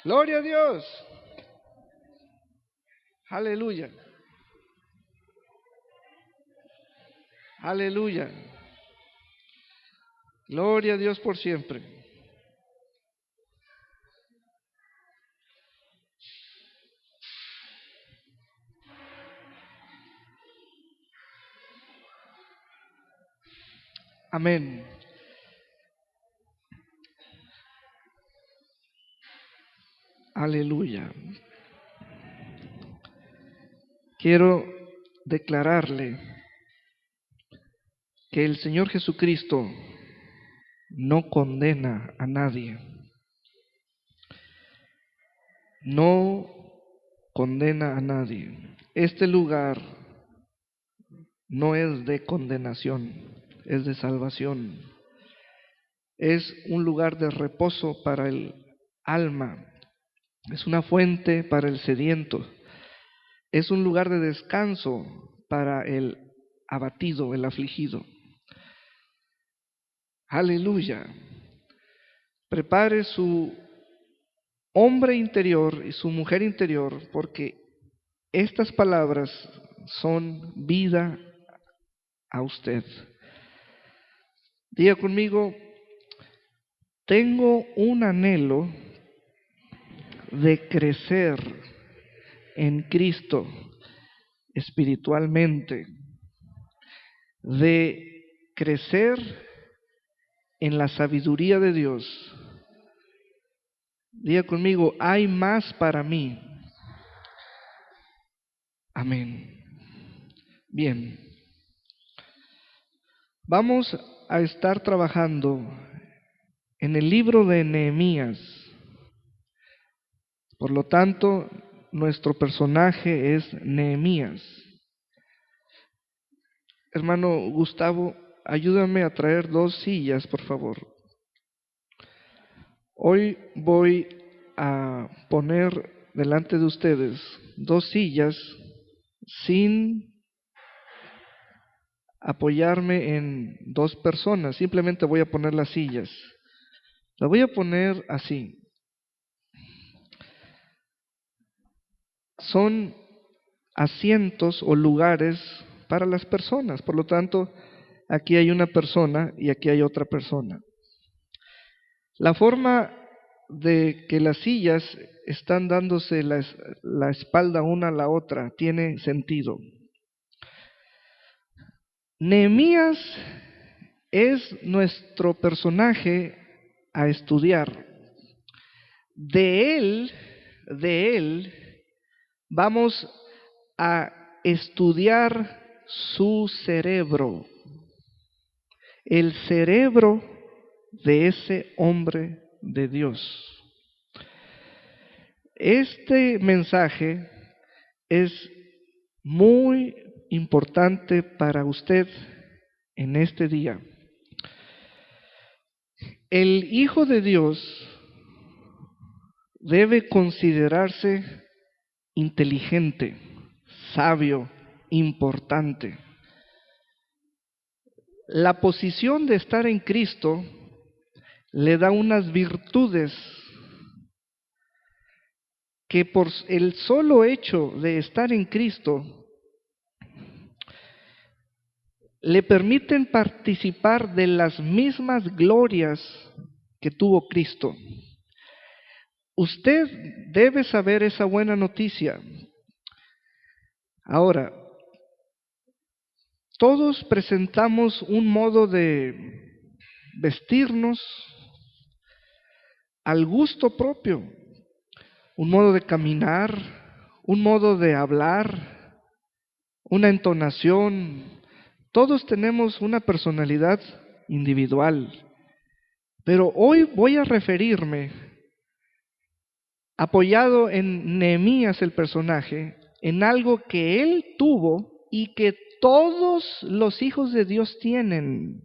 Gloria a Dios. Aleluya. Aleluya. Gloria a Dios por siempre. Amén. Aleluya. Quiero declararle que el Señor Jesucristo no condena a nadie. No condena a nadie. Este lugar no es de condenación, es de salvación. Es un lugar de reposo para el alma. Es una fuente para el sediento. Es un lugar de descanso para el abatido, el afligido. Aleluya. Prepare su hombre interior y su mujer interior, porque estas palabras son vida a usted. Diga conmigo: tengo un anhelo de crecer en Cristo espiritualmente, de crecer en la sabiduría de Dios. Diga conmigo: hay más para mí. Amén. Bien. Vamos a estar trabajando en el libro de Nehemías. Por lo tanto, nuestro personaje es Nehemías. Hermano Gustavo, ayúdame a traer 2 sillas, por favor. Hoy voy a poner delante de ustedes 2 sillas sin apoyarme en 2 personas. Simplemente voy a poner las sillas. Las voy a poner así. Son asientos o lugares para las personas. Por lo tanto, aquí hay una persona y aquí hay otra persona. La forma de que las sillas están dándose la espalda una a la otra tiene sentido. Nehemías es nuestro personaje a estudiar. De él vamos a estudiar su cerebro, el cerebro de ese hombre de Dios. Este mensaje es muy importante para usted en este día. El Hijo de Dios debe considerarse inteligente, sabio, importante. La posición de estar en Cristo le da unas virtudes que por el solo hecho de estar en Cristo le permiten participar de las mismas glorias que tuvo Cristo. Usted debe saber esa buena noticia. Ahora, todos presentamos un modo de vestirnos al gusto propio, un modo de caminar, un modo de hablar, una entonación. Todos tenemos una personalidad individual, pero hoy voy a referirme, apoyado en Nehemías el personaje, en algo que él tuvo y que todos los hijos de Dios tienen.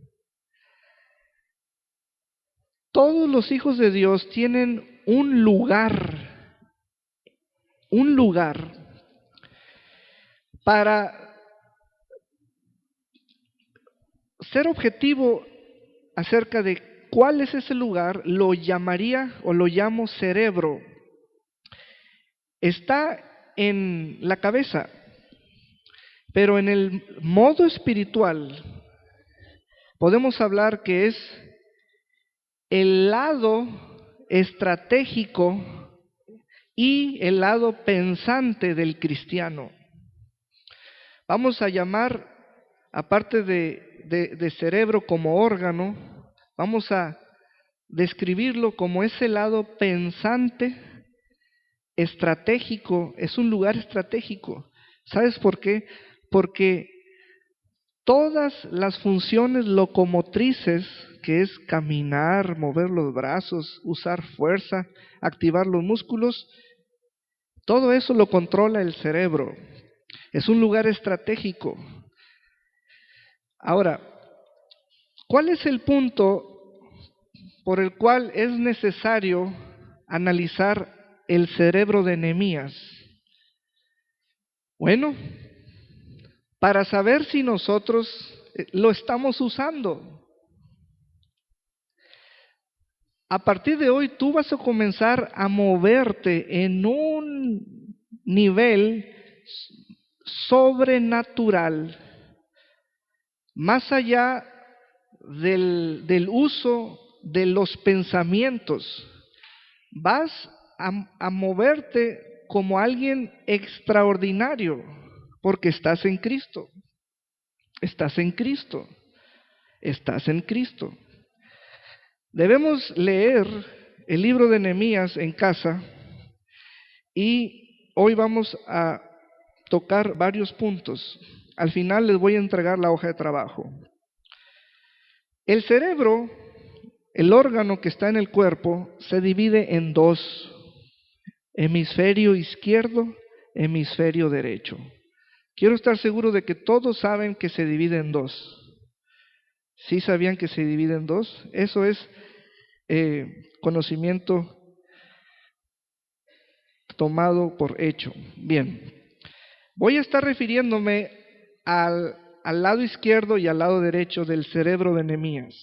Todos los hijos de Dios tienen un lugar para ser objetivo acerca de cuál es ese lugar. Lo llamaría o lo llamo cerebro. está en la cabeza, pero en el modo espiritual podemos hablar que es el lado estratégico y el lado pensante del cristiano. Vamos a llamar, aparte de cerebro como órgano, vamos a describirlo como ese lado pensante, estratégico. Es un lugar estratégico. ¿Sabes por qué? Porque todas las funciones locomotrices, que es caminar, mover los brazos, usar fuerza, activar los músculos, todo eso lo controla el cerebro. Es un lugar estratégico. Ahora, ¿cuál es el punto por el cual es necesario analizar el cerebro de Nehemías? Bueno, para saber si nosotros lo estamos usando. A partir de hoy tú vas a comenzar a moverte en un nivel sobrenatural, más allá del uso de los pensamientos. Vas a moverte como alguien extraordinario, porque estás en Cristo. Estás en Cristo. Estás en Cristo. Debemos leer el libro de Nehemías en casa y hoy vamos a tocar varios puntos. Al final les voy a entregar la hoja de trabajo. El cerebro, el órgano que está en el cuerpo, se divide en dos: hemisferio izquierdo, hemisferio derecho. Quiero estar seguro de que todos saben que se divide en dos. ¿Sí sabían que se divide en dos? Eso es conocimiento tomado por hecho. Bien, voy a estar refiriéndome al lado izquierdo y al lado derecho del cerebro de Nehemías.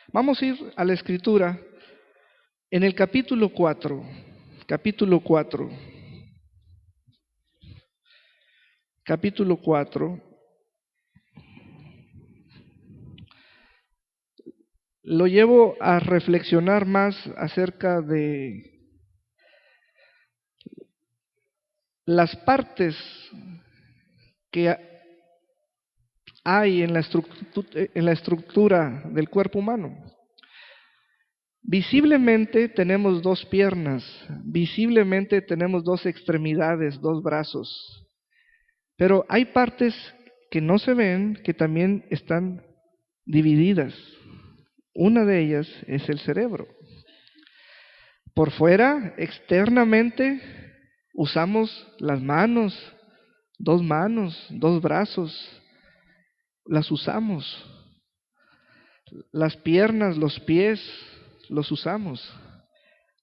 Vamos a ir a la escritura en el capítulo 4. Capítulo 4. Capítulo 4. Lo llevo a reflexionar más acerca de las partes que hay en la estructura del cuerpo humano. Visiblemente tenemos dos piernas, visiblemente tenemos dos extremidades, dos brazos, pero hay partes que no se ven que también están divididas. Una de ellas es el cerebro. Por fuera, externamente, usamos las manos, dos brazos, las usamos. Las piernas, los pies, los usamos.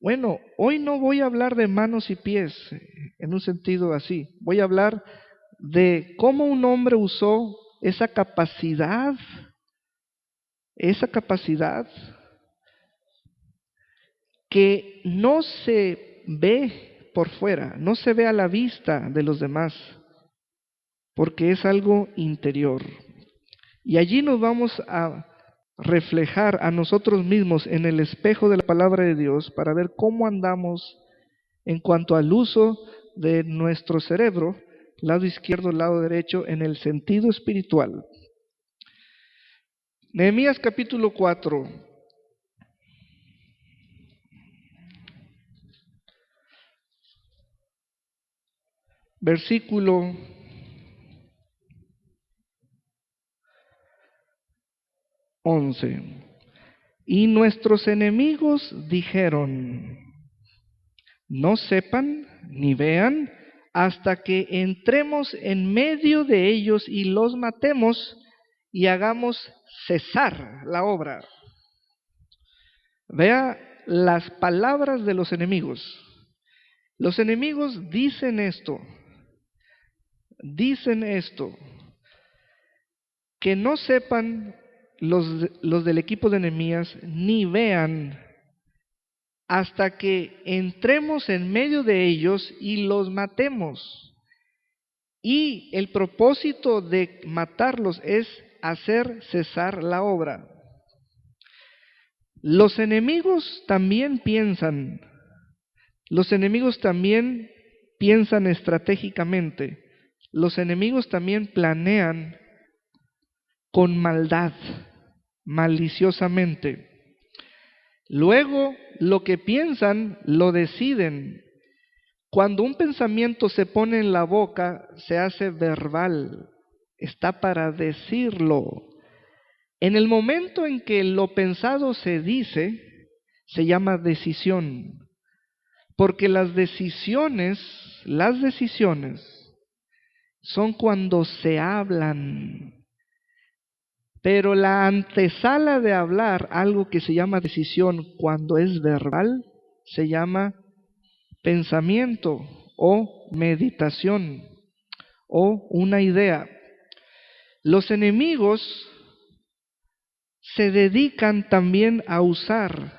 Bueno, hoy no voy a hablar de manos y pies en un sentido así. Voy a hablar de cómo un hombre usó esa capacidad que no se ve por fuera, no se ve a la vista de los demás, porque es algo interior. Y allí nos vamos a reflejar a nosotros mismos en el espejo de la palabra de Dios para ver cómo andamos en cuanto al uso de nuestro cerebro, lado izquierdo, lado derecho, en el sentido espiritual. Nehemías capítulo 4. Versículo 11. Y nuestros enemigos dijeron: no sepan ni vean hasta que entremos en medio de ellos y los matemos y hagamos cesar la obra. Vea las palabras de los enemigos. Los enemigos dicen esto, que no sepan los del equipo de Nehemías ni vean hasta que entremos en medio de ellos y los matemos. Y el propósito de matarlos es hacer cesar la obra. Los enemigos también piensan estratégicamente. Los enemigos también planean con maldad, maliciosamente. Luego, lo que piensan, lo deciden. Cuando un pensamiento se pone en la boca, se hace verbal, está para decirlo. En el momento en que lo pensado se dice, se llama decisión. Porque las decisiones son cuando se hablan. Pero la antesala de hablar, algo que se llama decisión cuando es verbal, se llama pensamiento o meditación o una idea. Los enemigos se dedican también a usar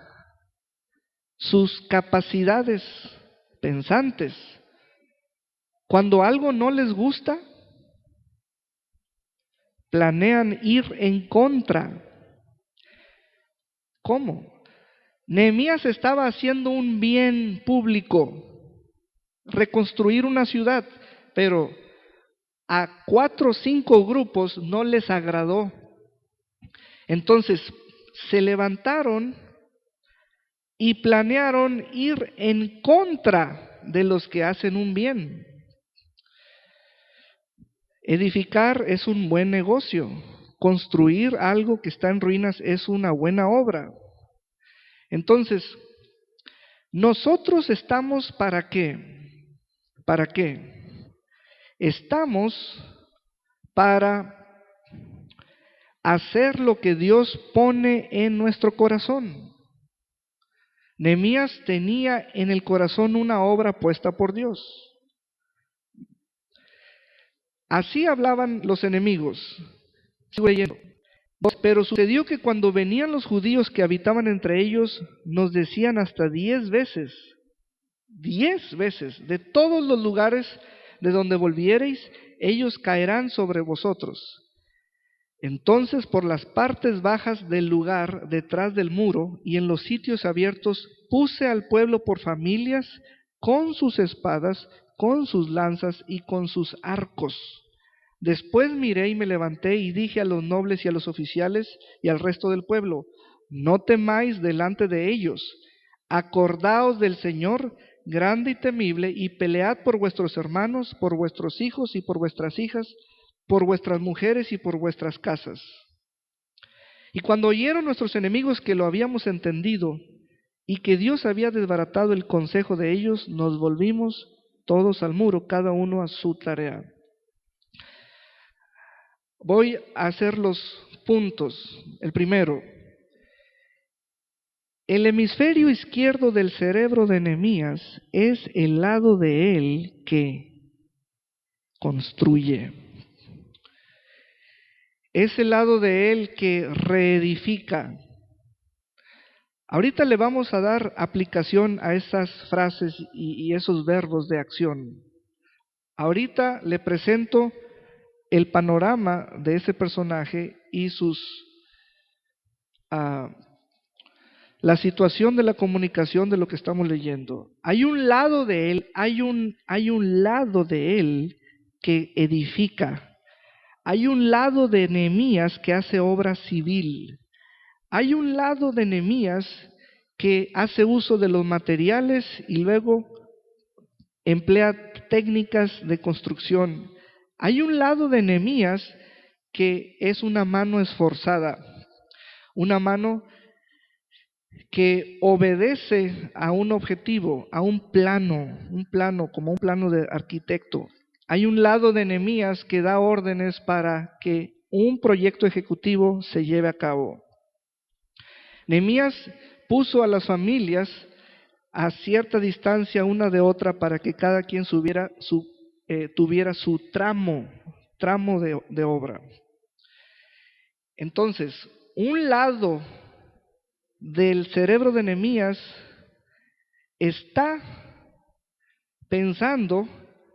sus capacidades pensantes. Cuando algo no les gusta, planean ir en contra. ¿Cómo? Nehemías estaba haciendo un bien público, reconstruir una ciudad, pero a 4 o 5 grupos no les agradó. Entonces se levantaron y planearon ir en contra de los que hacen un bien. Edificar es un buen negocio. Construir algo que está en ruinas es una buena obra. Entonces, nosotros estamos ¿para qué? ¿Para qué? Estamos para hacer lo que Dios pone en nuestro corazón. Nehemías tenía en el corazón una obra puesta por Dios. Así hablaban los enemigos. Sigo leyendo. Pero sucedió que cuando venían los judíos que habitaban entre ellos, nos decían hasta 10 veces, de todos los lugares de donde volviereis, ellos caerán sobre vosotros. Entonces por las partes bajas del lugar, detrás del muro, y en los sitios abiertos, puse al pueblo por familias, con sus espadas, con sus lanzas y con sus arcos. Después miré y me levanté y dije a los nobles y a los oficiales y al resto del pueblo: no temáis delante de ellos, acordaos del Señor grande y temible, y pelead por vuestros hermanos, por vuestros hijos y por vuestras hijas, por vuestras mujeres y por vuestras casas. Y cuando oyeron nuestros enemigos que lo habíamos entendido y que Dios había desbaratado el consejo de ellos, nos volvimos todos al muro, cada uno a su tarea. Voy a hacer los puntos. El primero: el hemisferio izquierdo del cerebro de Nehemías es el lado de él que construye. Es el lado de él que reedifica. Ahorita le vamos a dar aplicación a esas frases y esos verbos de acción. Ahorita le presento el panorama de ese personaje y la situación de la comunicación de lo que estamos leyendo. Hay un lado de él, hay un lado de él que edifica. Hay un lado de Nehemías que hace obra civil. Hay un lado de Nehemías que hace uso de los materiales y luego emplea técnicas de construcción. Hay un lado de Nehemías que es una mano esforzada, una mano que obedece a un objetivo, a un plano como un plano de arquitecto. Hay un lado de Nehemías que da órdenes para que un proyecto ejecutivo se lleve a cabo. Nehemías puso a las familias a cierta distancia una de otra para que cada quien tuviera su tramo de obra. Entonces, un lado del cerebro de Nehemías está pensando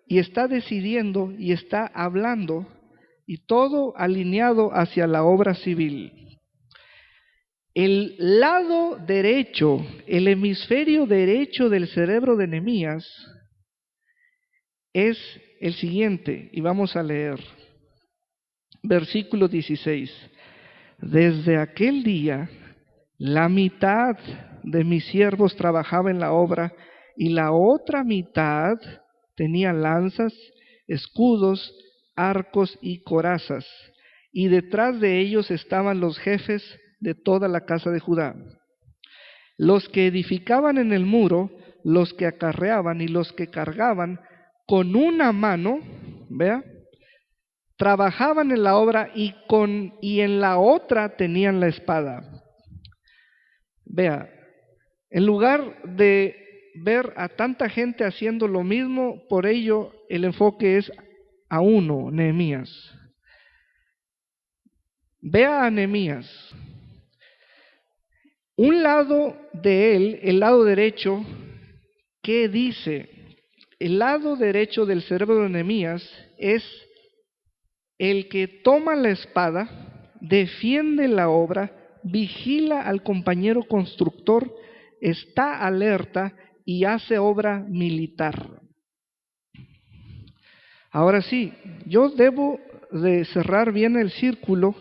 y está decidiendo y está hablando, y todo alineado hacia la obra civil. El lado derecho, el hemisferio derecho del cerebro de Nehemías es el siguiente, y vamos a leer. Versículo 16. Desde aquel día, la mitad de mis siervos trabajaba en la obra y la otra mitad tenía lanzas, escudos, arcos y corazas. Y detrás de ellos estaban los jefes de toda la casa de Judá. Los que edificaban en el muro, los que acarreaban y los que cargaban con una mano, vea, trabajaban en la obra y en la otra tenían la espada. Vea, en lugar de ver a tanta gente haciendo lo mismo, por ello el enfoque es a uno, Nehemías. Vea a Nehemías. Un lado de él, el lado derecho, ¿qué dice? El lado derecho del cerebro de Nehemías es el que toma la espada, defiende la obra, vigila al compañero constructor, está alerta y hace obra militar. Ahora sí, yo debo de cerrar bien el círculo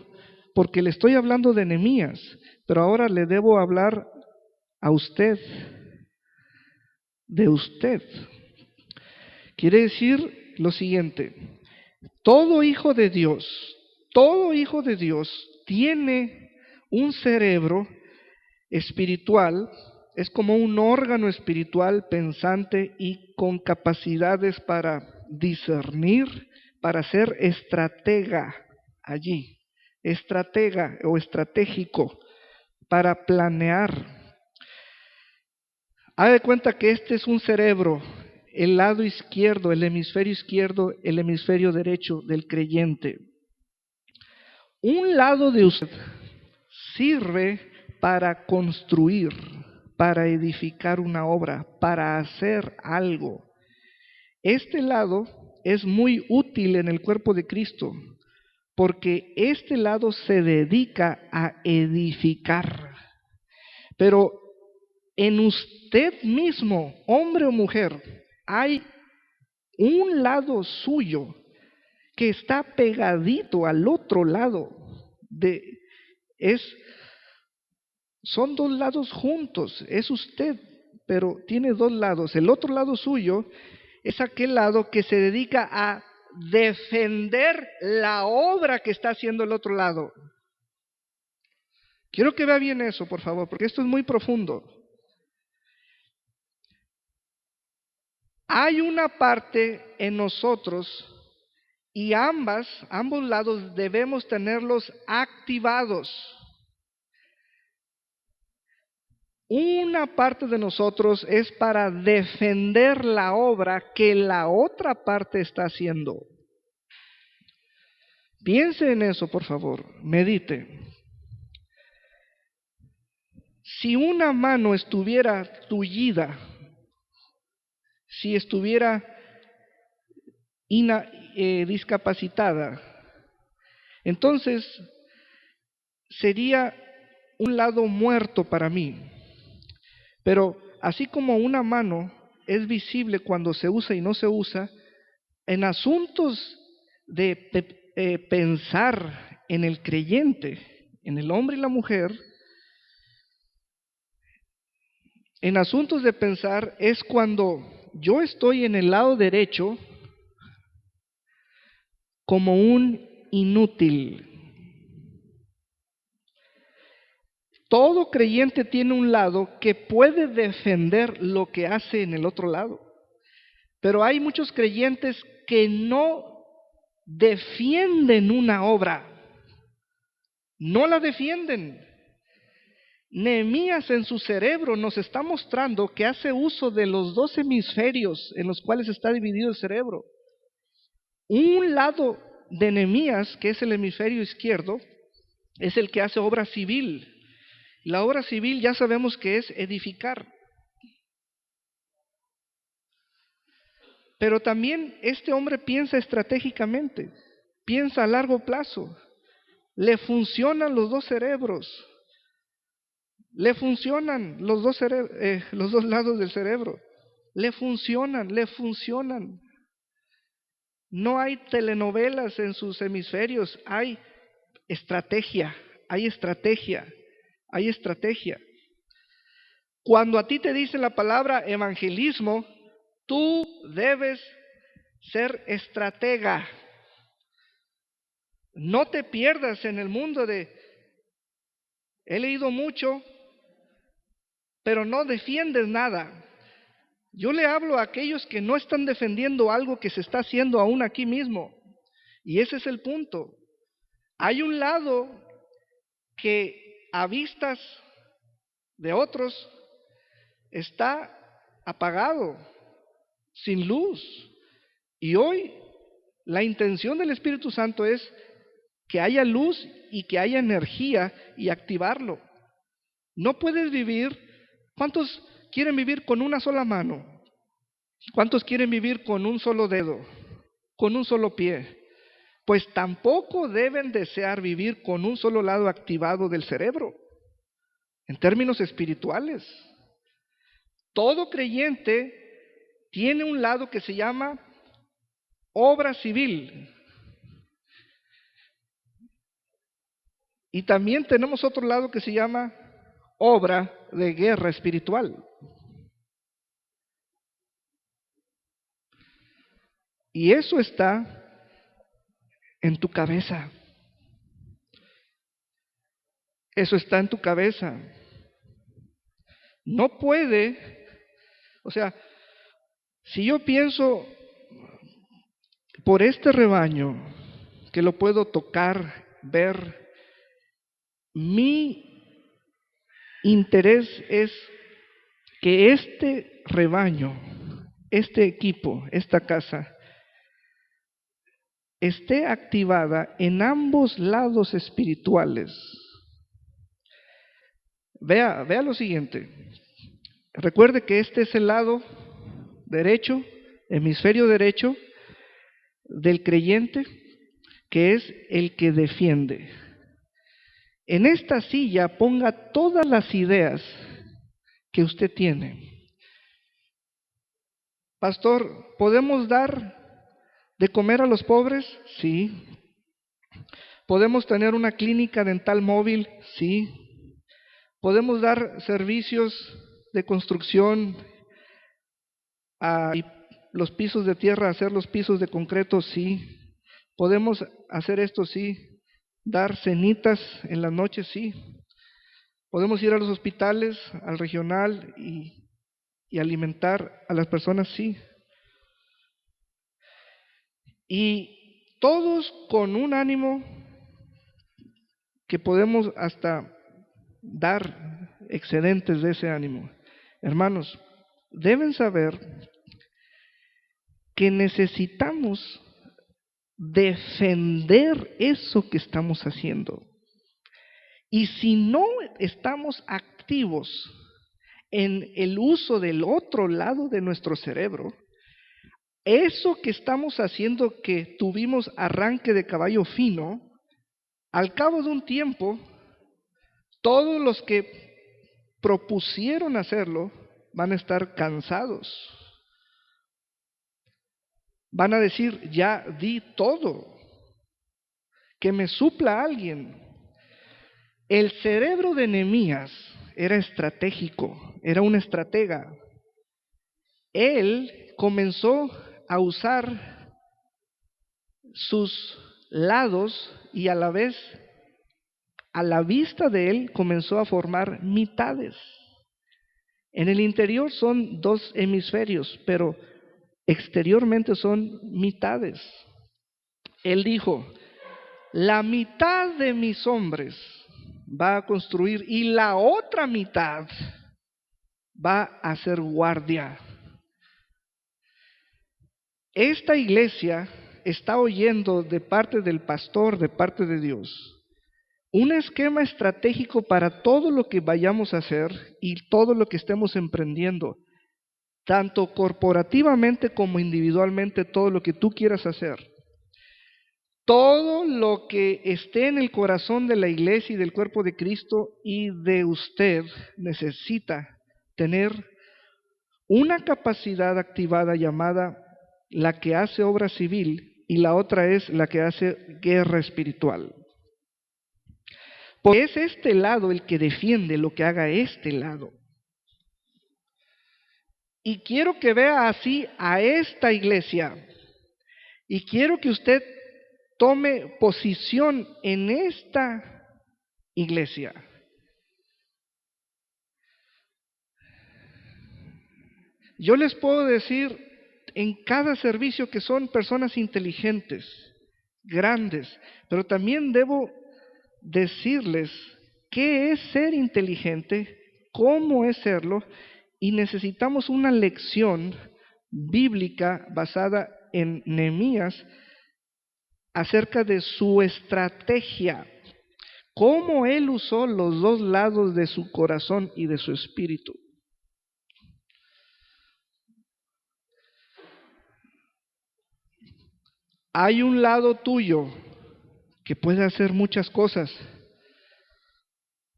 porque le estoy hablando de Nehemías, pero ahora le debo hablar a usted, de usted. Quiere decir lo siguiente: todo hijo de Dios tiene un cerebro espiritual, es como un órgano espiritual pensante y con capacidades para discernir, para ser estratega allí, estratega o estratégico, para planear. Haga de cuenta que este es un cerebro, el lado izquierdo, el hemisferio derecho del creyente. Un lado de usted sirve para construir, para edificar una obra, para hacer algo. Este lado es muy útil en el cuerpo de Cristo, porque este lado se dedica a edificar. Pero en usted mismo, hombre o mujer, hay un lado suyo que está pegadito al otro lado. Son dos lados juntos, es usted, pero tiene dos lados. El otro lado suyo es aquel lado que se dedica a defender la obra que está haciendo el otro lado. Quiero que vea bien eso, por favor, porque esto es muy profundo. Hay una parte en nosotros y ambos lados debemos tenerlos activados. Una parte de nosotros es para defender la obra que la otra parte está haciendo. Piense en eso, por favor, medite. Si una mano estuviera tullida, si estuviera discapacitada, entonces sería un lado muerto para mí. Pero así como una mano es visible cuando se usa y no se usa, en asuntos de pensar en el creyente, en el hombre y la mujer, en asuntos de pensar es cuando yo estoy en el lado derecho como un inútil. Todo creyente tiene un lado que puede defender lo que hace en el otro lado. Pero hay muchos creyentes que no defienden una obra. No la defienden. Nehemías en su cerebro nos está mostrando que hace uso de los dos hemisferios en los cuales está dividido el cerebro. Un lado de Nehemías, que es el hemisferio izquierdo, es el que hace obra civil. La obra civil ya sabemos que es edificar. Pero también este hombre piensa estratégicamente, piensa a largo plazo. Le funcionan los dos cerebros, le funcionan los dos lados del cerebro, le funcionan. No hay telenovelas en sus hemisferios, hay estrategia, hay estrategia, hay estrategia. Cuando a ti te dice la palabra evangelismo, tú debes ser estratega. No te pierdas en el mundo de, he leído mucho, pero no defiendes nada. Yo le hablo a aquellos que no están defendiendo algo que se está haciendo aún aquí mismo. Y ese es el punto. Hay un lado que a vistas de otros está apagado, sin luz. Y hoy la intención del Espíritu Santo es que haya luz y que haya energía y activarlo. No puedes vivir. ¿Cuántos quieren vivir con una sola mano? ¿Cuántos quieren vivir con un solo dedo? ¿Con un solo pie? Pues tampoco deben desear vivir con un solo lado activado del cerebro, en términos espirituales. Todo creyente tiene un lado que se llama obra civil. Y también tenemos otro lado que se llama obra de guerra espiritual. Y eso está en tu cabeza. Eso está en tu cabeza. No puede, o sea, si yo pienso por este rebaño, que lo puedo tocar, ver, mi interés es que este rebaño, este equipo, esta casa, esté activada en ambos lados espirituales. Vea lo siguiente. Recuerde que este es el lado derecho, hemisferio derecho del creyente, que es el que defiende. En esta silla ponga todas las ideas que usted tiene. Pastor, ¿podemos dar de comer a los pobres? Sí. ¿Podemos tener una clínica dental móvil? Sí. ¿Podemos dar servicios de construcción a los pisos de tierra, hacer los pisos de concreto? Sí. ¿Podemos hacer esto? Sí. ¿Dar cenitas en las noches? Sí. ¿Podemos ir a los hospitales, al regional y alimentar a las personas? Sí. Y todos con un ánimo que podemos hasta dar excedentes de ese ánimo. Hermanos, deben saber que necesitamos defender eso que estamos haciendo. Y si no estamos activos en el uso del otro lado de nuestro cerebro, eso que estamos haciendo, que tuvimos arranque de caballo fino, al cabo de un tiempo, todos los que propusieron hacerlo van a estar cansados. Van a decir, ya di todo, que me supla alguien. El cerebro de Nehemías era estratégico, era un estratega. Él comenzó a usar sus lados y a la vez, a la vista de él, comenzó a formar mitades. En el interior son dos hemisferios, pero exteriormente son mitades. Él dijo, la mitad de mis hombres va a construir y la otra mitad va a hacer guardia. Esta iglesia está oyendo de parte del pastor, de parte de Dios, un esquema estratégico para todo lo que vayamos a hacer y todo lo que estemos emprendiendo. tanto corporativamente como individualmente, todo lo que tú quieras hacer. Todo lo que esté en el corazón de la iglesia y del cuerpo de Cristo y de usted necesita tener una capacidad activada llamada la que hace obra civil y la otra es la que hace guerra espiritual. Porque es este lado el que defiende lo que haga este lado. Y quiero que vea así a esta iglesia. Y quiero que usted tome posición en esta iglesia. Yo les puedo decir en cada servicio que son personas inteligentes, grandes, pero también debo decirles qué es ser inteligente, cómo es serlo, y necesitamos una lección bíblica basada en Nehemías acerca de su estrategia, cómo él usó los dos lados de su corazón y de su espíritu. Hay un lado tuyo que puede hacer muchas cosas,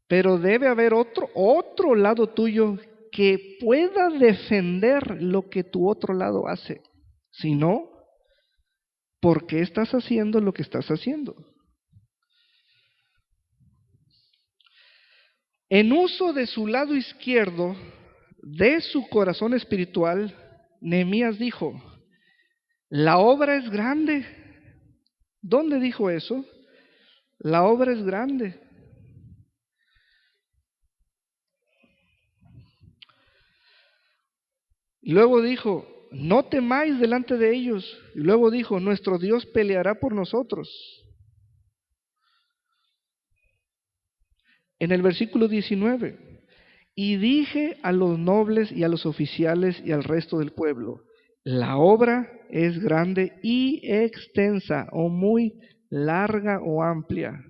pero debe haber otro lado tuyo que pueda defender lo que tu otro lado hace. Si no, ¿por qué estás haciendo lo que estás haciendo? En uso de su lado izquierdo, de su corazón espiritual, Nehemías dijo, la obra es grande. ¿Dónde dijo eso? La obra es grande. Y luego dijo, no temáis delante de ellos. Y luego dijo, nuestro Dios peleará por nosotros. En el versículo 19, y dije a los nobles y a los oficiales y al resto del pueblo, la obra es grande y extensa, o muy larga o amplia.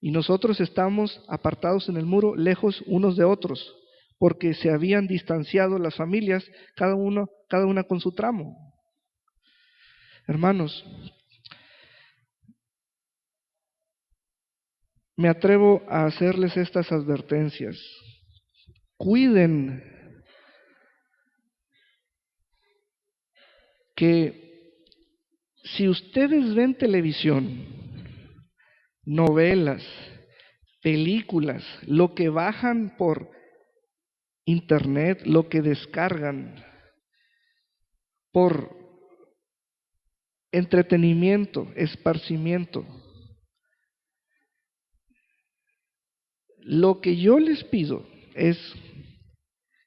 Y nosotros estamos apartados en el muro, lejos unos de otros, porque se habían distanciado las familias, cada una con su tramo. Hermanos, me atrevo a hacerles estas advertencias. Cuiden que si ustedes ven televisión, novelas, películas, lo que bajan por internet, lo que descargan por entretenimiento, esparcimiento, lo que yo les pido es,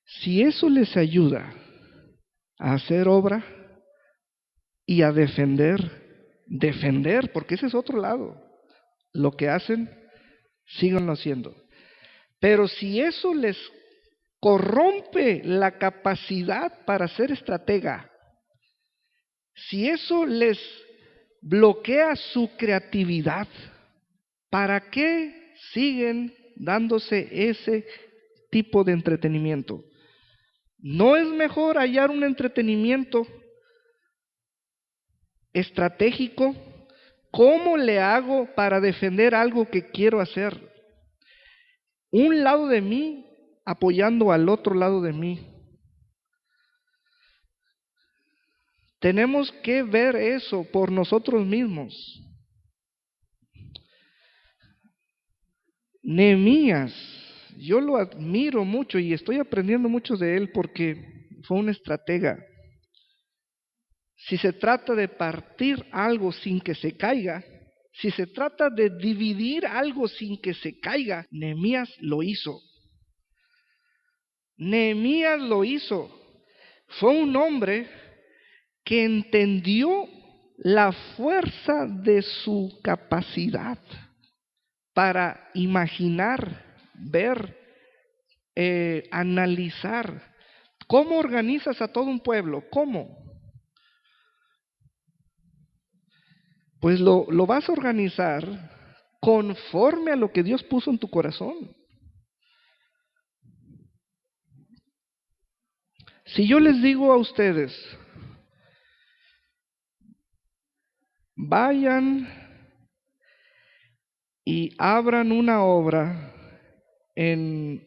si eso les ayuda a hacer obra y a defender, porque ese es otro lado, lo que hacen, síganlo haciendo. Pero si eso les corrompe la capacidad para ser estratega, si eso les bloquea su creatividad, ¿para qué siguen dándose ese tipo de entretenimiento? ¿No es mejor hallar un entretenimiento estratégico? ¿Cómo le hago para defender algo que quiero hacer? Un lado de mí apoyando al otro lado de mí. Tenemos que ver eso por nosotros mismos. Nehemías, yo lo admiro mucho y estoy aprendiendo mucho de él porque fue un estratega. Si se trata de partir algo sin que se caiga, si se trata de dividir algo sin que se caiga, Nehemías lo hizo. Nehemías lo hizo. Fue un hombre que entendió la fuerza de su capacidad para imaginar, ver, analizar. ¿Cómo organizas a todo un pueblo? ¿Cómo? Pues lo vas a organizar conforme a lo que Dios puso en tu corazón. Si yo les digo a ustedes, vayan y abran una obra en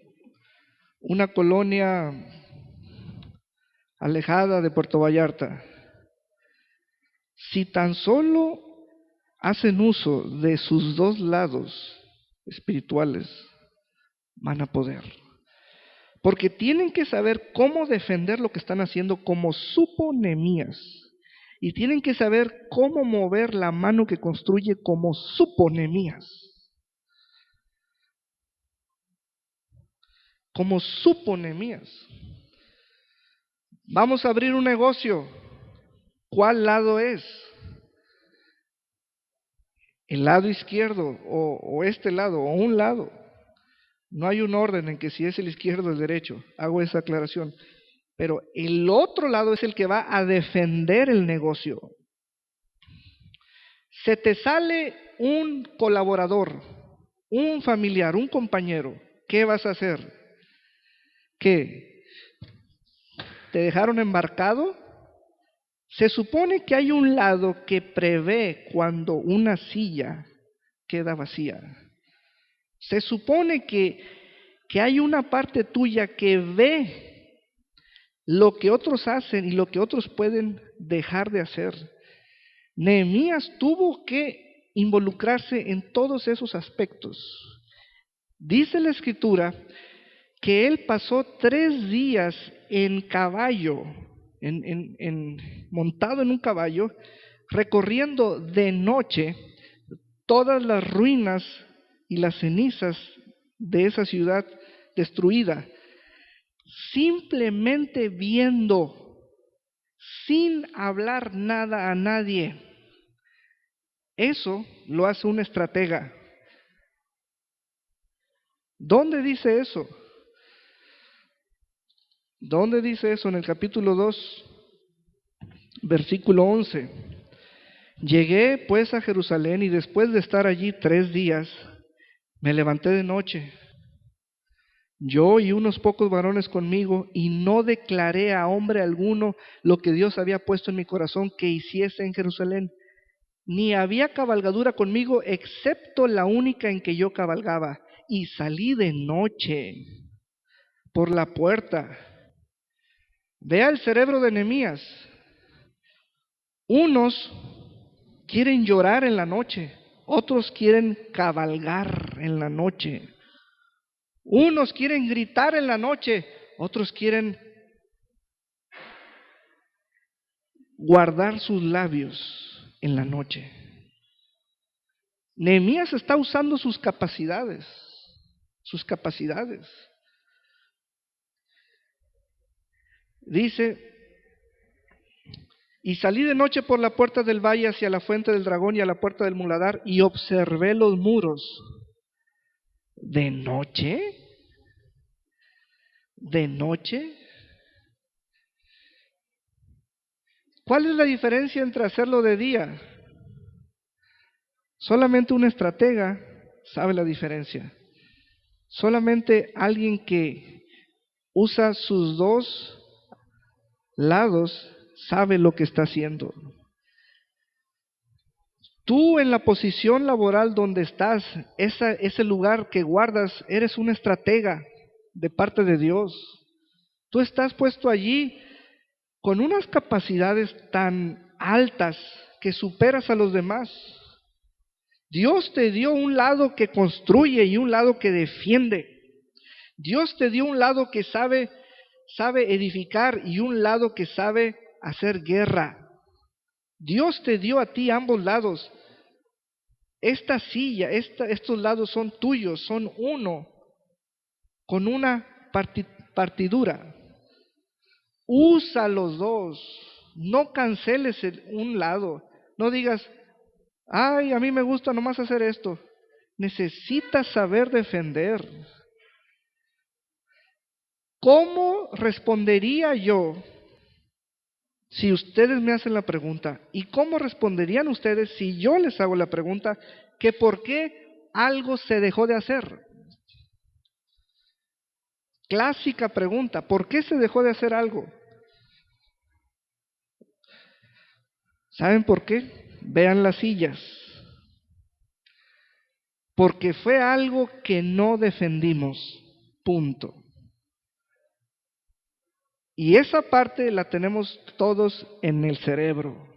una colonia alejada de Puerto Vallarta, si tan solo hacen uso de sus dos lados espirituales, van a poder. Porque tienen que saber cómo defender lo que están haciendo, como supo Nehemías. Y tienen que saber cómo mover la mano que construye, como supo Nehemías. Como supo Nehemías. Vamos a abrir un negocio. ¿Cuál lado es? ¿El lado izquierdo o este lado o un lado? No hay un orden en que si es el izquierdo o el derecho. Hago esa aclaración. Pero el otro lado es el que va a defender el negocio. Se te sale un colaborador, un familiar, un compañero. ¿Qué vas a hacer? ¿Qué? ¿Te dejaron embarcado? Se supone que hay un lado que prevé cuando una silla queda vacía. Se supone que hay una parte tuya que ve lo que otros hacen y lo que otros pueden dejar de hacer. Nehemías tuvo que involucrarse en todos esos aspectos. Dice la Escritura que él pasó 3 días en caballo, montado en un caballo, recorriendo de noche todas las ruinas y las cenizas de esa ciudad destruida, simplemente viendo, sin hablar nada a nadie. Eso lo hace un estratega. ¿Dónde dice eso? ¿Dónde dice eso? En el capítulo 2, versículo 11. Llegué pues a Jerusalén y después de estar allí 3 días, me levanté de noche, yo y unos pocos varones conmigo, y no declaré a hombre alguno lo que Dios había puesto en mi corazón que hiciese en Jerusalén. Ni había cabalgadura conmigo, excepto la única en que yo cabalgaba. Y salí de noche por la puerta. Vea el cerebro de Nehemías. Unos quieren llorar en la noche, otros quieren cabalgar en la noche. Unos quieren gritar en la noche, otros quieren guardar sus labios en la noche. Nehemías está usando sus capacidades, Dice, y salí de noche por la puerta del valle hacia la fuente del dragón y a la puerta del muladar, y observé los muros. ¿De noche? ¿De noche? ¿Cuál es la diferencia entre hacerlo de día? Solamente un estratega sabe la diferencia. Solamente alguien que usa sus dos lados sabe lo que está haciendo. Tú en la posición laboral donde estás, ese lugar que guardas, eres un estratega de parte de Dios. Tú estás puesto allí con unas capacidades tan altas que superas a los demás. Dios te dio un lado que construye y un lado que defiende. Dios te dio un lado que sabe edificar y un lado que sabe hacer guerra. Dios te dio a ti ambos lados. Esta silla, estos lados son tuyos, son uno, con una partidura. Usa los dos, no canceles un lado, no digas, ay, a mí me gusta nomás hacer esto. Necesitas saber defender. ¿Cómo respondería yo si ustedes me hacen la pregunta? ¿Y cómo responderían ustedes si yo les hago la pregunta que por qué algo se dejó de hacer? Clásica pregunta, ¿por qué se dejó de hacer algo? ¿Saben por qué? Vean las sillas. Porque fue algo que no defendimos. Punto. Y esa parte la tenemos todos en el cerebro.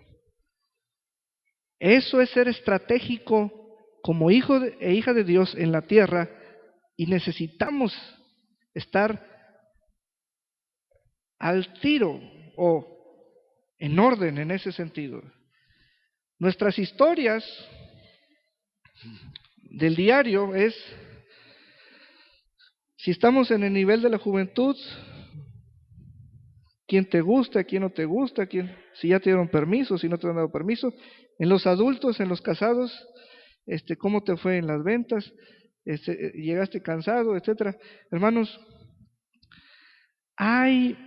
Eso es ser estratégico como hijo e hija de Dios en la tierra, y necesitamos estar al tiro o en orden en ese sentido. Nuestras historias del diario es, si estamos en el nivel de la juventud, quién te gusta, quién no te gusta, si ya te dieron permiso, si no te han dado permiso. En los adultos, en los casados, cómo te fue en las ventas, llegaste cansado, etcétera. Hermanos, hay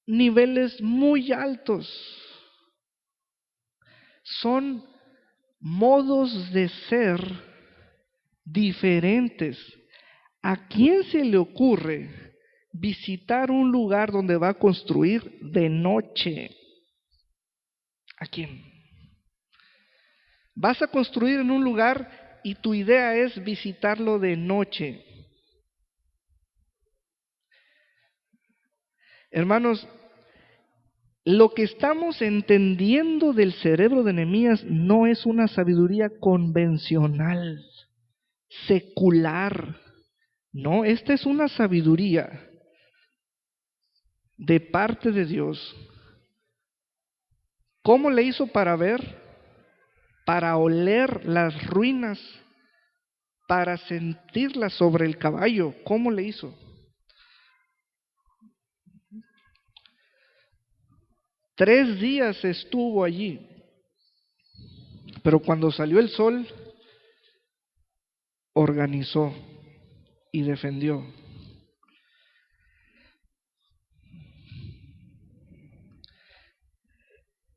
niveles muy altos. Son modos de ser diferentes. ¿A quién se le ocurre visitar un lugar donde va a construir de noche? ¿A quién? Vas a construir en un lugar y tu idea es visitarlo de noche. Hermanos, lo que estamos entendiendo del cerebro de Nehemías no es una sabiduría convencional, secular. No, esta es una sabiduría de parte de Dios. ¿Cómo le hizo para ver? Para oler las ruinas, para sentirlas sobre el caballo. ¿Cómo le hizo? 3 días estuvo allí, pero cuando salió el sol, organizó y defendió.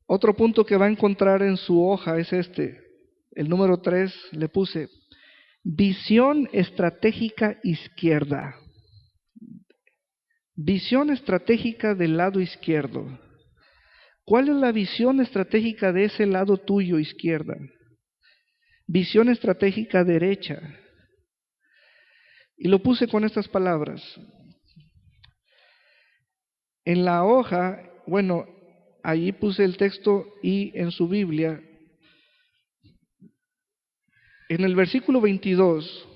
Otro punto que va a encontrar en su hoja es el número 3, le puse visión estratégica izquierda. Visión estratégica del lado izquierdo. ¿Cuál es la visión estratégica de ese lado tuyo izquierda? Visión estratégica derecha. Y lo puse con estas palabras. En la hoja, bueno, allí puse el texto y en su Biblia, en el versículo 22,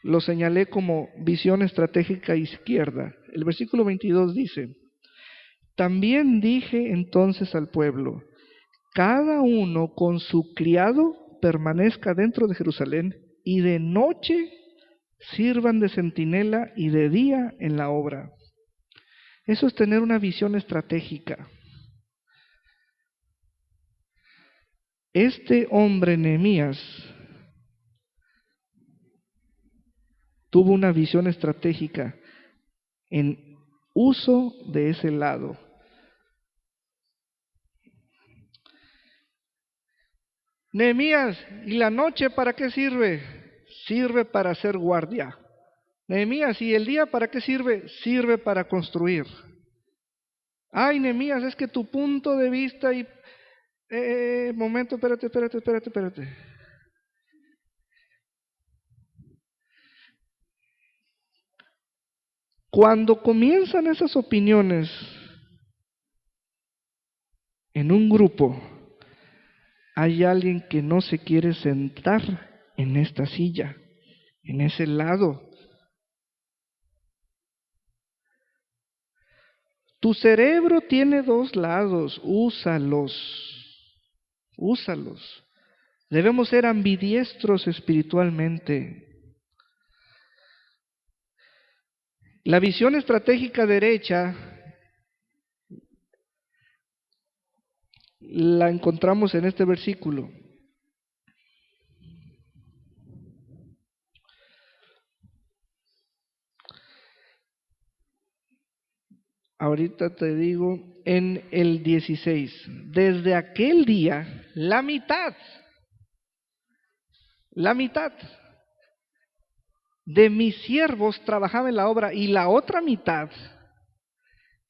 lo señalé como visión estratégica izquierda. El versículo 22 dice, también dije entonces al pueblo, cada uno con su criado permanezca dentro de Jerusalén y de noche sirvan de centinela y de día en la obra. Eso es tener una visión estratégica. Este hombre Nehemías tuvo una visión estratégica en uso de ese lado. Nehemías, ¿y la noche para qué sirve? Sirve para hacer guardia. Nehemías, ¿y el día para qué sirve? Sirve para construir. Ay, Nehemías, es que tu punto de vista y... momento, espérate. Cuando comienzan esas opiniones en un grupo, hay alguien que no se quiere sentar en esta silla, en ese lado. Tu cerebro tiene 2 lados, úsalos. Debemos ser ambidiestros espiritualmente. La visión estratégica derecha la encontramos en este versículo. Ahorita te digo, en el 16. Desde aquel día, la mitad de mis siervos trabajaba en la obra y la otra mitad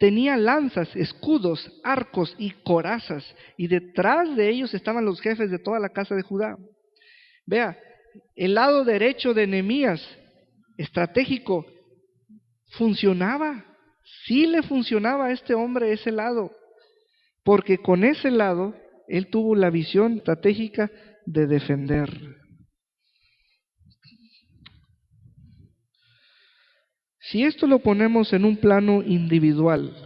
tenía lanzas, escudos, arcos y corazas, y detrás de ellos estaban los jefes de toda la casa de Judá. Vea, el lado derecho de Nehemías, estratégico, funcionaba. Sí le funcionaba a este hombre ese lado, porque con ese lado él tuvo la visión estratégica de defender. Si esto lo ponemos en un plano individual,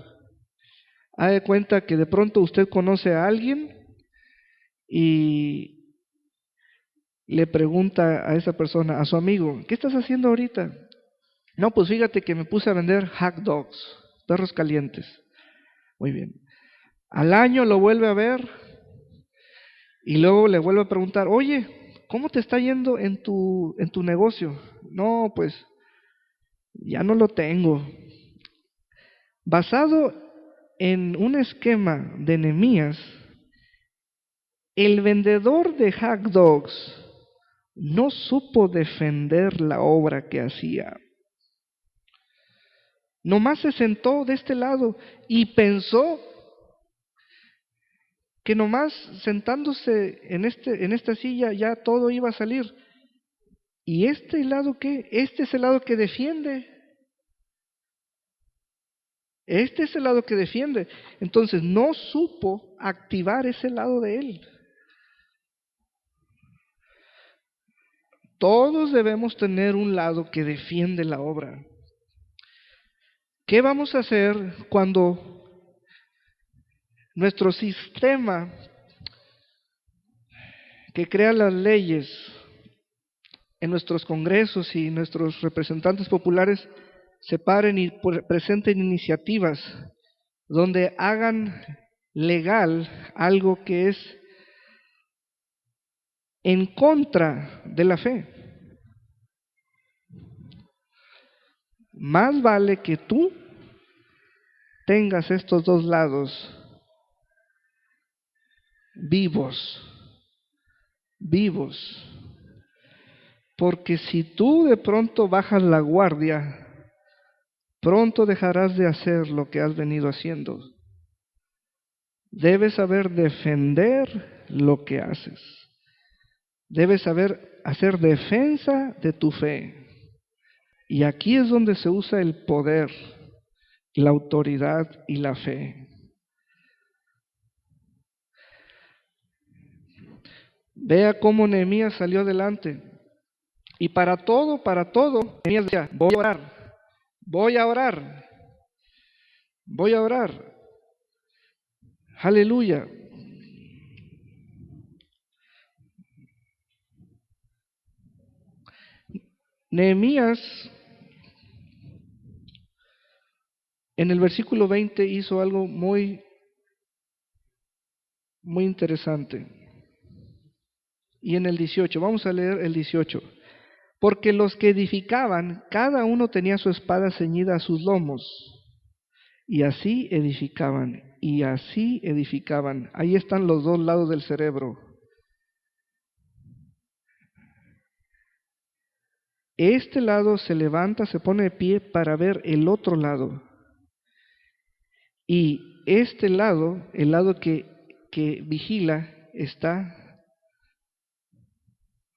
haga de cuenta que de pronto usted conoce a alguien y le pregunta a esa persona, a su amigo, ¿qué estás haciendo ahorita? No, pues fíjate que me puse a vender hot dogs, perros calientes. Muy bien. Al año lo vuelve a ver y luego le vuelve a preguntar, oye, ¿cómo te está yendo en tu negocio? No, pues ya no lo tengo. Basado en un esquema de Nehemías, el vendedor de hot dogs no supo defender la obra que hacía. Nomás se sentó de este lado y pensó que nomás sentándose en esta silla ya todo iba a salir. ¿Y este lado qué? Este es el lado que defiende. Este es el lado que defiende. Entonces no supo activar ese lado de él. Todos debemos tener un lado que defiende la obra. ¿Qué vamos a hacer cuando nuestro sistema que crea las leyes en nuestros congresos y nuestros representantes populares se paren y presenten iniciativas donde hagan legal algo que es en contra de la fe? Más vale que tú tengas estos dos lados vivos, porque si tú de pronto bajas la guardia, pronto dejarás de hacer lo que has venido haciendo. Debes saber defender lo que haces. Debes saber hacer defensa de tu fe. Y aquí es donde se usa el poder, la autoridad y la fe. Vea cómo Nehemías salió adelante. Y para todo, Nehemías decía, voy a orar, voy a orar, voy a orar. Aleluya. Nehemías en el versículo 20 hizo algo muy interesante. Y en el 18, vamos a leer el 18. Porque los que edificaban, cada uno tenía su espada ceñida a sus lomos. Y así edificaban, y así edificaban. Ahí están los dos lados del cerebro. Este lado se levanta, se pone de pie para ver el otro lado. Y este lado, el lado que vigila, está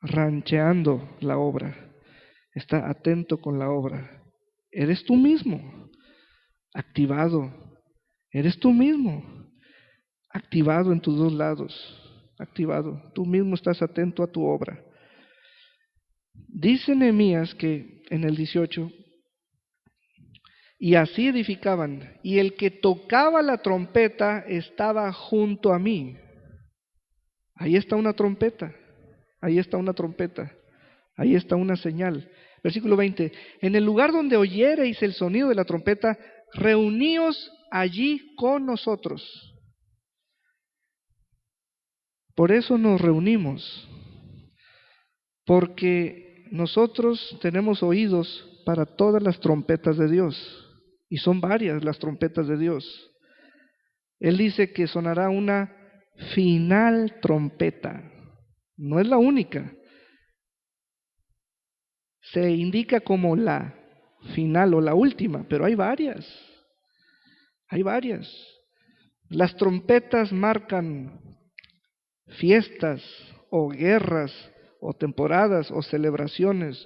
rancheando la obra. Está atento con la obra. Eres tú mismo, activado. Eres tú mismo, activado en tus dos lados. Activado. Tú mismo estás atento a tu obra. Dice Nehemías que en el 18, y así edificaban, y el que tocaba la trompeta estaba junto a mí. Ahí está una trompeta, ahí está una trompeta, ahí está una señal. Versículo 20, en el lugar donde oyereis el sonido de la trompeta, reuníos allí con nosotros. Por eso nos reunimos, porque nosotros tenemos oídos para todas las trompetas de Dios, y son varias las trompetas de Dios. Él dice que sonará una final trompeta, no es la única. Se indica como la final o la última, pero hay varias. Hay varias. Las trompetas marcan fiestas o guerras o temporadas o celebraciones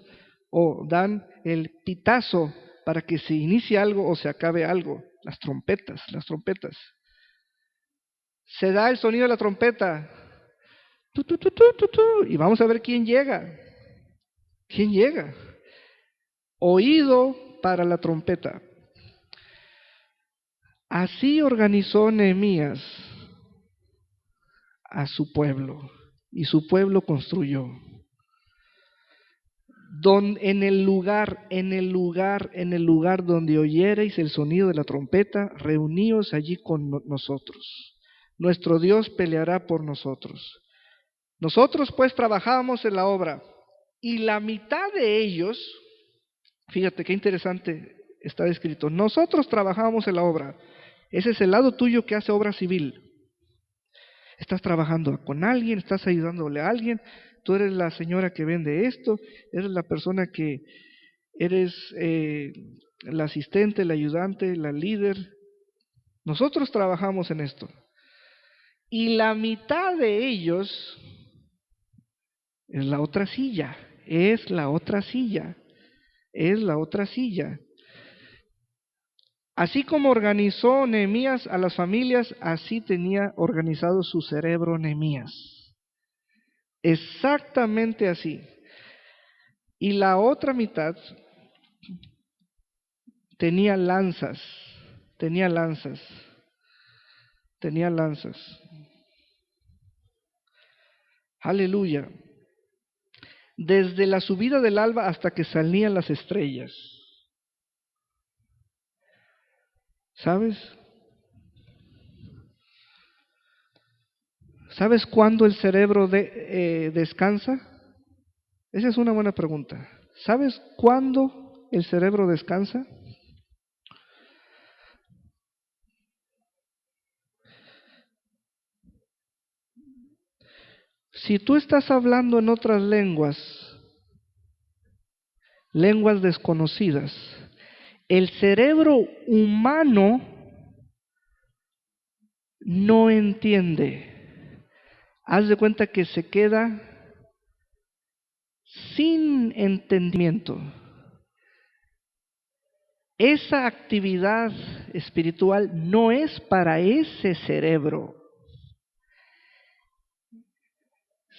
o dan el pitazo para que se inicie algo o se acabe algo. Las trompetas, las trompetas. Se da el sonido de la trompeta. Tu, tu, tu, tu, tu, tu, y vamos a ver quién llega. ¿Quién llega? Oído para la trompeta. Así organizó Nehemías a su pueblo y su pueblo construyó. En el lugar donde oyereis el sonido de la trompeta, reuníos allí con nosotros. Nuestro Dios peleará por nosotros. Nosotros pues trabajábamos en la obra y la mitad de ellos, fíjate qué interesante está escrito, nosotros trabajábamos en la obra. Ese es el lado tuyo que hace obra civil. Estás trabajando con alguien, estás ayudándole a alguien, tú eres la señora que vende esto, eres la persona que eres la asistente, la ayudante, la líder. Nosotros trabajamos en esto. Y la mitad de ellos es la otra silla, es la otra silla, es la otra silla. Así como organizó Nehemías a las familias, así tenía organizado su cerebro Nehemías. Exactamente así. Y la otra mitad tenía lanzas, tenía lanzas, tenía lanzas. Aleluya. Desde la subida del alba hasta que salían las estrellas. ¿Sabes? ¿Sabes cuándo el cerebro descansa? Esa es una buena pregunta. ¿Sabes cuándo el cerebro descansa? Si tú estás hablando en otras lenguas, lenguas desconocidas, el cerebro humano no entiende. Haz de cuenta que se queda sin entendimiento. Esa actividad espiritual no es para ese cerebro.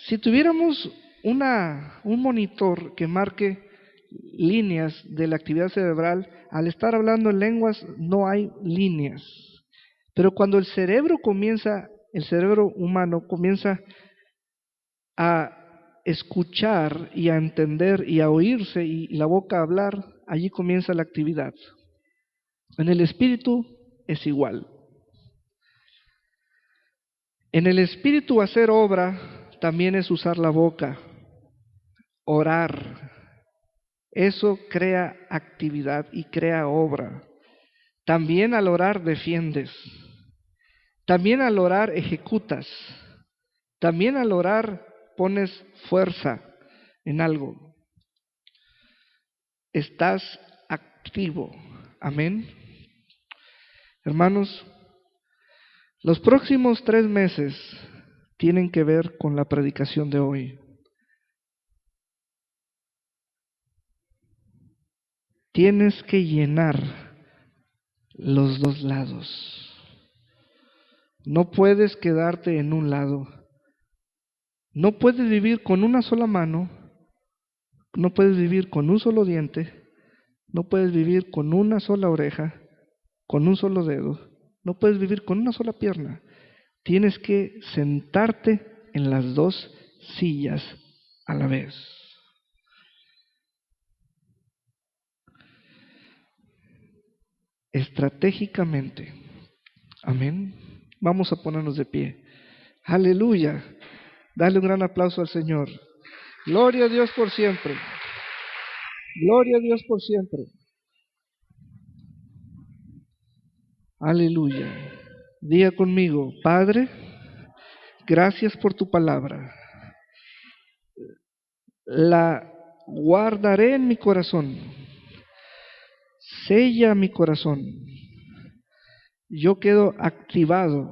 Si tuviéramos un monitor que marque líneas de la actividad cerebral, al estar hablando en lenguas no hay líneas. Pero cuando el cerebro humano comienza a escuchar y a entender y a oírse y la boca a hablar, allí comienza la actividad. En el espíritu es igual. En el espíritu hacer obra también es usar la boca, orar. Eso crea actividad y crea obra. También al orar defiendes. También al orar ejecutas. También al orar pones fuerza en algo. Estás activo. Amén. Hermanos, los próximos 3 meses tienen que ver con la predicación de hoy. Tienes que llenar los dos lados. No puedes quedarte en un lado. No puedes vivir con una sola mano. No puedes vivir con un solo diente. No puedes vivir con una sola oreja, con un solo dedo. No puedes vivir con una sola pierna. Tienes que sentarte en las dos sillas a la vez. Estratégicamente. Amén. Vamos a ponernos de pie. Aleluya. Dale un gran aplauso al Señor. Gloria a Dios por siempre. Gloria a Dios por siempre. Aleluya. Diga conmigo, Padre, gracias por tu palabra. La guardaré en mi corazón. Sella mi corazón. yo quedo activado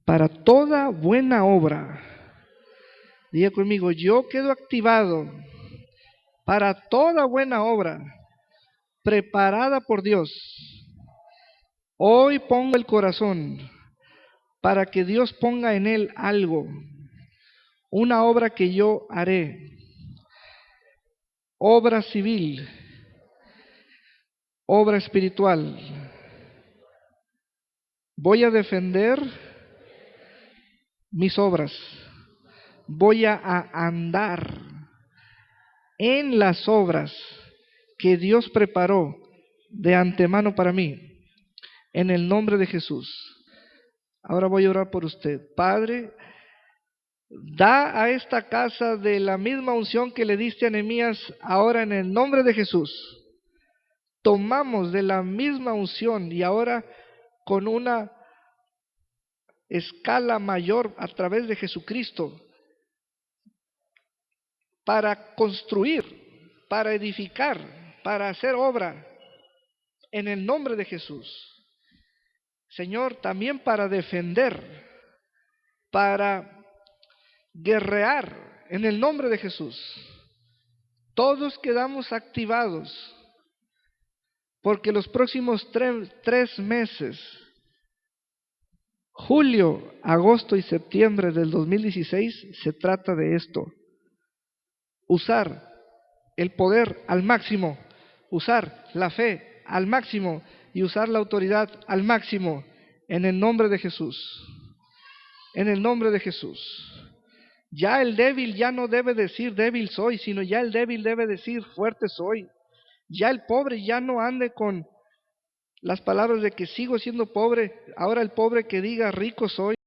para toda buena obra. Diga conmigo, yo quedo activado para toda buena obra preparada por Dios. Hoy pongo el corazón para que Dios ponga en él algo, una obra que yo haré, obra civil, obra espiritual. Voy a defender mis obras, voy a andar en las obras que Dios preparó de antemano para mí, en el nombre de Jesús. Ahora voy a orar por usted. Padre, da a esta casa de la misma unción que le diste a Nehemías ahora en el nombre de Jesús. Tomamos de la misma unción y ahora con una escala mayor a través de Jesucristo para construir, para edificar, para hacer obra en el nombre de Jesús. Señor, también para defender, para guerrear en el nombre de Jesús. Todos quedamos activados porque los próximos tres meses, julio, agosto y septiembre del 2016, se trata de esto. Usar el poder al máximo, usar la fe al máximo y usar la autoridad al máximo en el nombre de Jesús. En el nombre de Jesús. Ya el débil ya no debe decir débil soy, sino ya el débil debe decir fuerte soy. Ya el pobre ya no ande con las palabras de que sigo siendo pobre, ahora el pobre que diga rico soy.